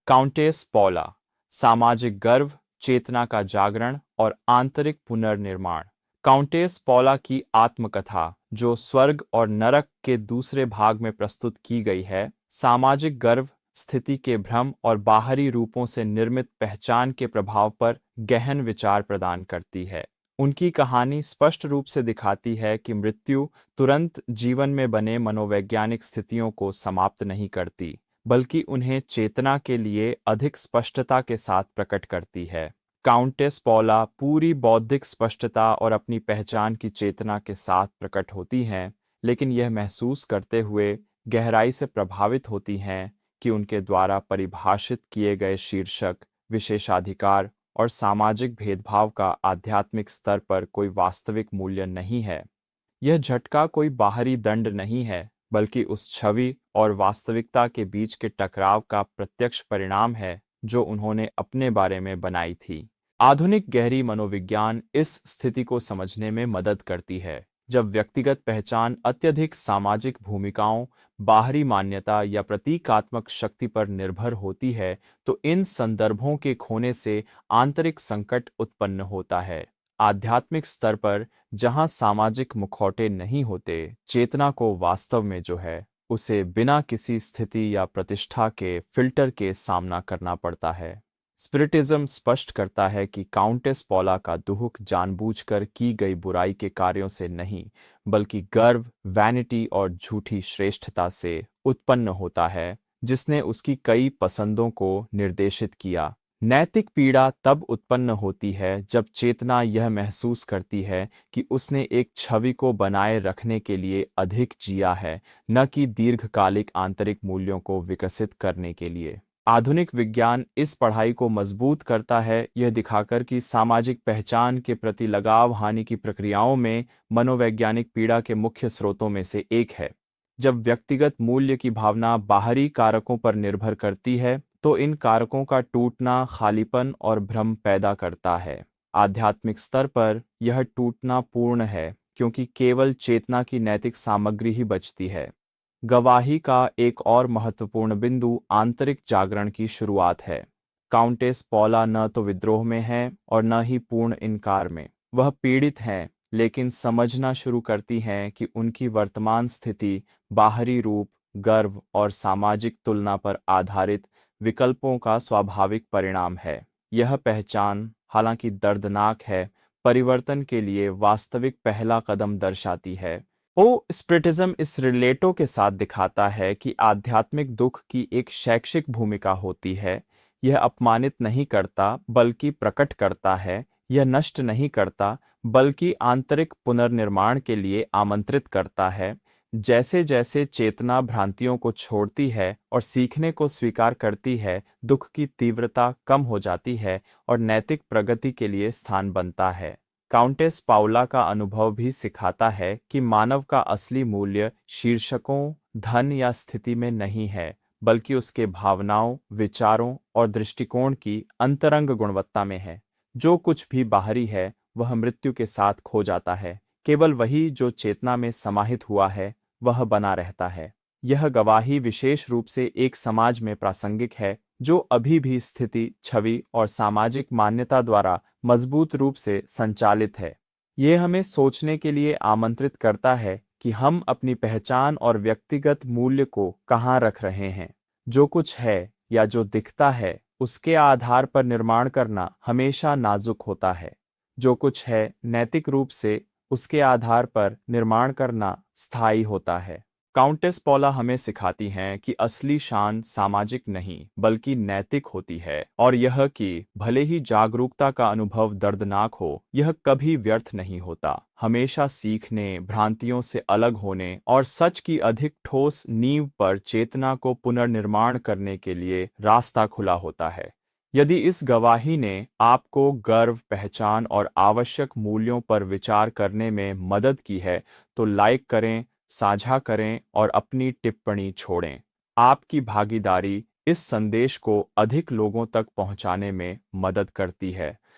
Countess पौला, सामाजिक गर्व, चेतना का जागरण और आंतरिक पुनर्निर्माण। काउंटेस पौला की आत्मकथा, जो स्वर्ग और नरक के दूसरे भाग में प्रस्तुत की गई है, सामाजिक गर्व, स्थिति के भ्रम और बाहरी रूपों से निर्मित पहचान के प्रभाव पर गहन विचार प्रदान करती है। उनकी कहानी स्पष्ट रूप से दिखाती है कि मृत्यु तुरंत जीवन में बने मनोवैज्ञानिक स्थितियों को समाप्त नहीं करती, बल्कि उन्हें चेतना के लिए अधिक स्पष्टता के साथ प्रकट करती है। काउंटेस पौला पूरी बौद्धिक स्पष्टता और अपनी पहचान की चेतना के साथ प्रकट होती हैं, लेकिन यह महसूस करते हुए गहराई से प्रभावित होती हैं कि उनके द्वारा परिभाषित किए गए शीर्षक, विशेषाधिकार और सामाजिक भेदभाव का आध्यात्मिक स्तर पर कोई वास्तविक मूल्य नहीं है। यह झटका कोई बाहरी दंड नहीं है, बल्कि उस छवि और वास्तविकता के बीच के टकराव का प्रत्यक्ष परिणाम है जो उन्होंने अपने बारे में बनाई थी। आधुनिक गहरी मनोविज्ञान इस स्थिति को समझने में मदद करती है। जब व्यक्तिगत पहचान अत्यधिक सामाजिक भूमिकाओं, बाहरी मान्यता या प्रतीकात्मक शक्ति पर निर्भर होती है, तो इन संदर्भों के खोने से आंतरिक संकट उत्पन्न होता है। आध्यात्मिक स्तर पर जहां सामाजिक मुखौटे नहीं होते, चेतना को वास्तव में जो है उसे बिना किसी स्थिति या प्रतिष्ठा के फिल्टर के सामना करना पड़ता है। स्पिरिटिज्म स्पष्ट करता है कि काउंटेस पौला का दुहुक जानबूझकर की गई बुराई के कार्यों से नहीं, बल्कि गर्व, वैनिटी और झूठी श्रेष्ठता से उत्पन्न होता है, जिसने उसकी कई पसंदों को निर्देशित किया। नैतिक पीड़ा तब उत्पन्न होती है जब चेतना यह महसूस करती है कि उसने एक छवि को बनाए रखने के लिए अधिक जिया है, न कि दीर्घकालिक आंतरिक मूल्यों को विकसित करने के लिए। आधुनिक विज्ञान इस पढ़ाई को मजबूत करता है, यह दिखाकर कि सामाजिक पहचान के प्रति लगाव हानि की प्रक्रियाओं में मनोवैज्ञानिक पीड़ा के मुख्य स्रोतों में से एक है। जब व्यक्तिगत मूल्य की भावना बाहरी कारकों पर निर्भर करती है, तो इन कारकों का टूटना खालीपन और भ्रम पैदा करता है। आध्यात्मिक स्तर पर यह टूटना पूर्ण है, क्योंकि केवल चेतना की नैतिक सामग्री ही बचती है। गवाही का एक और महत्वपूर्ण बिंदु आंतरिक जागरण की शुरुआत है। काउंटेस पौला न तो विद्रोह में है और न ही पूर्ण इनकार में। वह पीड़ित हैं, लेकिन समझना शुरू करती हैं कि उनकी वर्तमान स्थिति बाहरी रूप, गर्व और सामाजिक तुलना पर आधारित विकल्पों का स्वाभाविक परिणाम है। यह पहचान, हालांकि दर्दनाक है, परिवर्तन के लिए वास्तविक पहला कदम दर्शाती है। स्पिरिटिज्म इस रिलेटो के साथ दिखाता है कि आध्यात्मिक दुख की एक शैक्षिक भूमिका होती है। यह अपमानित नहीं करता, बल्कि प्रकट करता है। यह नष्ट नहीं करता, बल्कि आंतरिक पुनर्निर्माण के लिए आमंत्रित करता है। जैसे जैसे चेतना भ्रांतियों को छोड़ती है और सीखने को स्वीकार करती है, दुख की तीव्रता कम हो जाती है और नैतिक प्रगति के लिए स्थान बनता है। काउंटेस पाउला का अनुभव भी सिखाता है कि मानव का असली मूल्य शीर्षकों, धन या स्थिति में नहीं है, बल्कि उसके भावनाओं, विचारों और दृष्टिकोण की अंतरंग गुणवत्ता में है। जो कुछ भी बाहरी है, वह मृत्यु के साथ खो जाता है। केवल वही जो चेतना में समाहित हुआ है, वह बना रहता है। यह गवाही विशेष रूप से एक समाज में प्रासंगिक है जो अभी भी स्थिति, छवि और सामाजिक मान्यता द्वारा मजबूत रूप से संचालित है। ये हमें सोचने के लिए आमंत्रित करता है कि हम अपनी पहचान और व्यक्तिगत मूल्य को कहाँ रख रहे हैं। जो कुछ है या जो दिखता है, उसके आधार पर निर्माण करना हमेशा नाजुक होता है। जो कुछ है, नैतिक रूप से उसके आधार पर निर्माण करना स्थायी होता है। काउंटेस पौला हमें सिखाती हैं कि असली शान सामाजिक नहीं, बल्कि नैतिक होती है, और यह कि भले ही जागरूकता का अनुभव दर्दनाक हो, यह कभी व्यर्थ नहीं होता। हमेशा सीखने, भ्रांतियों से अलग होने और सच की अधिक ठोस नींव पर चेतना को पुनर्निर्माण करने के लिए रास्ता खुला होता है। यदि इस गवाही ने आपको गर्व, पहचान और आवश्यक मूल्यों पर विचार करने में मदद की है, तो लाइक करें, साझा करें और अपनी टिप्पणी छोड़ें। आपकी भागीदारी इस संदेश को अधिक लोगों तक पहुंचाने में मदद करती है।